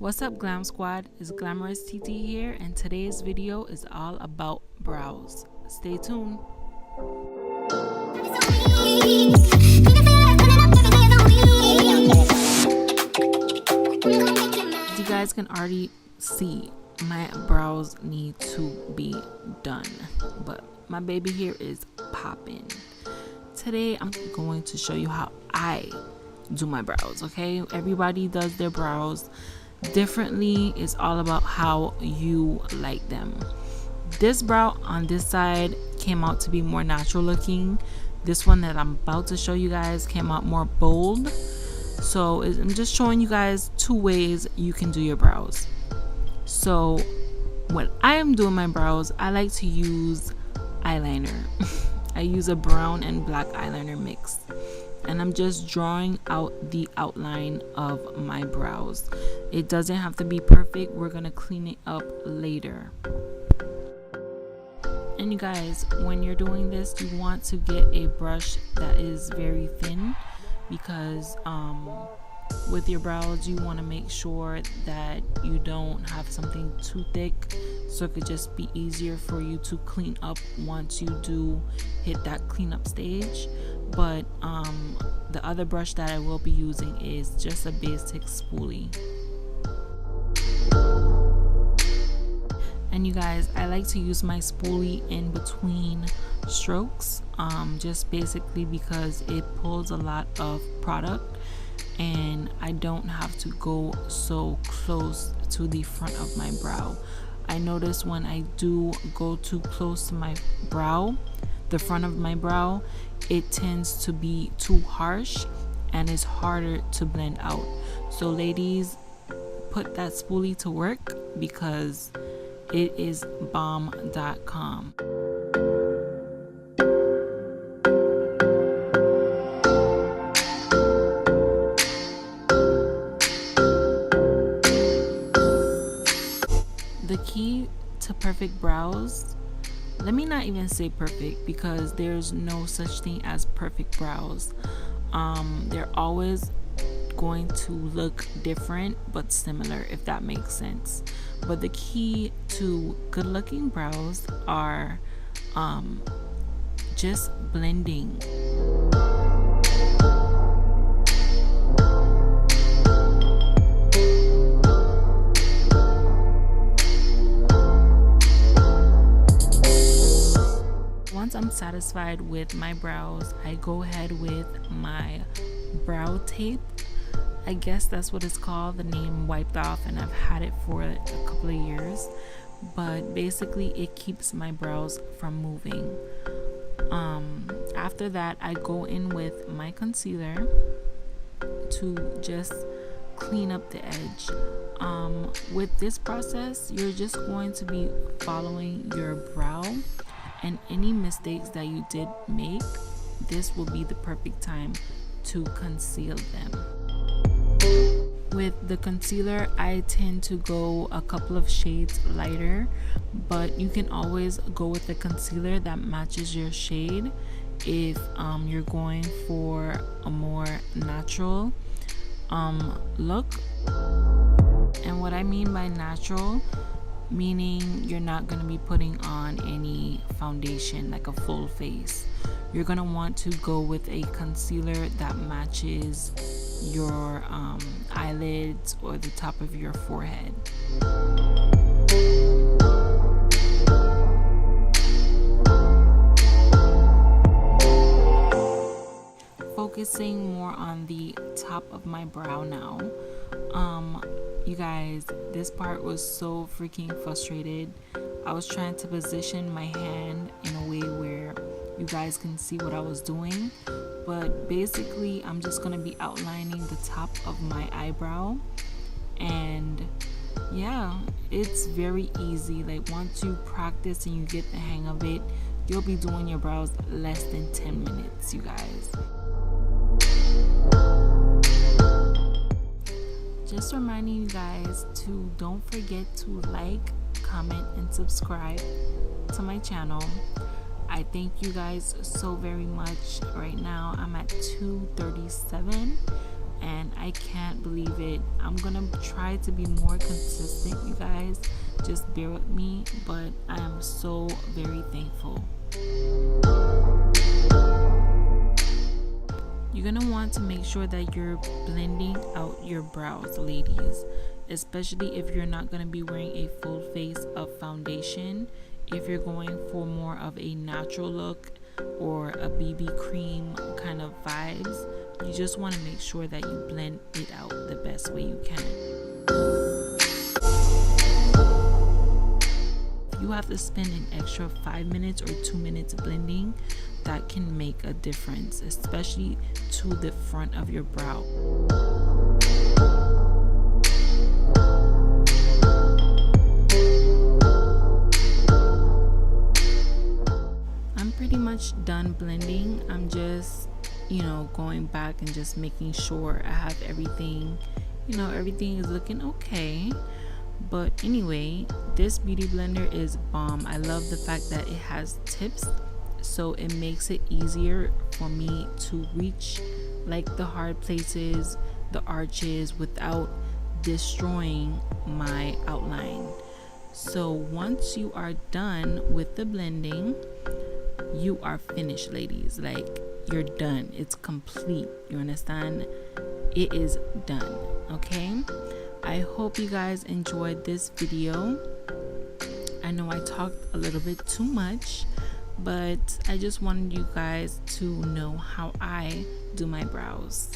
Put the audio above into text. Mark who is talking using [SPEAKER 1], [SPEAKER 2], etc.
[SPEAKER 1] What's up, Glam Squad? It's Glamorous TT here, and today's video is all about brows. Stay tuned. As you guys can already see, my brows need to be done, but my baby here is popping. Today I'm going to show you how I do my brows. Okay, everybody does their brows differently. It's all about how you like them. This brow on this side came out to be more natural looking. This one that I'm about to show you guys came out more bold. So I'm just showing you guys two ways you can do your brows. So when I am doing my brows, I like to use eyeliner. I use a brown and black eyeliner mix, and I'm just drawing out the outline of my brows. It doesn't have to be perfect. We're gonna clean it up later. And you guys, when you're doing this, you want to get a brush that is very thin, because with your brows you want to make sure that you don't have something too thick, so it could just be easier for you to clean up once you do hit that cleanup stage. But the other brush that I will be using is just a basic spoolie. And you guys, I like to use my spoolie in between strokes, just basically because it pulls a lot of product and I don't have to go so close to the front of my brow. I notice when I do go too close to my brow, the front of my brow, it tends to be too harsh and it's harder to blend out. So ladies, put that spoolie to work, because it is bomb.com. The key to perfect brows, let me not even say perfect, because there's no such thing as perfect brows. They're always going to look different but similar, if that makes sense. But the key to good looking brows are just blending. Once I'm satisfied with my brows, I go ahead with my brow tape. I guess that's what it's called. The name wiped off and I've had it for a couple of years, but basically it keeps my brows from moving. After that, I go in with my concealer to just clean up the edge. With this process, you're just going to be following your brow, and any mistakes that you did make, this will be the perfect time to conceal them. With the concealer, I tend to go a couple of shades lighter, but you can always go with the concealer that matches your shade if you're going for a more natural look. And what I mean by natural, meaning you're not going to be putting on any foundation like a full face. You're going to want to go with a concealer that matches your eyelids or the top of your forehead. Focusing more on the top of my brow now. You guys, this part was so freaking frustrated. I was trying to position my hand in a way where you guys can see what I was doing, but basically I'm just gonna be outlining the top of my eyebrow. And yeah, it's very easy. Like, once you practice and you get the hang of it, you'll be doing your brows less than 10 minutes, you guys. Just reminding you guys to don't forget to like, comment, and subscribe to my channel. I thank you guys so very much. Right now I'm at 237, and I can't believe it. I'm gonna try to be more consistent, you guys. Just bear with me, but I am so very thankful. You're gonna want to make sure that you're blending out your brows, ladies, especially if you're not gonna be wearing a full face of foundation. If you're going for more of a natural look or a BB cream kind of vibes, you just want to make sure that you blend it out the best way you can. If you have to spend an extra 5 minutes or 2 minutes blending, that can make a difference, especially to the front of your brow. I'm pretty much done blending. I'm just, going back and just making sure I have everything, everything is looking okay. But anyway, this beauty blender is bomb. I love the fact that it has tips, so it makes it easier for me to reach like the hard places, the arches, without destroying my outline. So once you are done with the blending, you are finished, ladies. Like, you're done. It's complete. You understand? It is done. Okay, I hope you guys enjoyed this video. I know I talked a little bit too much, but I just wanted you guys to know how I do my brows.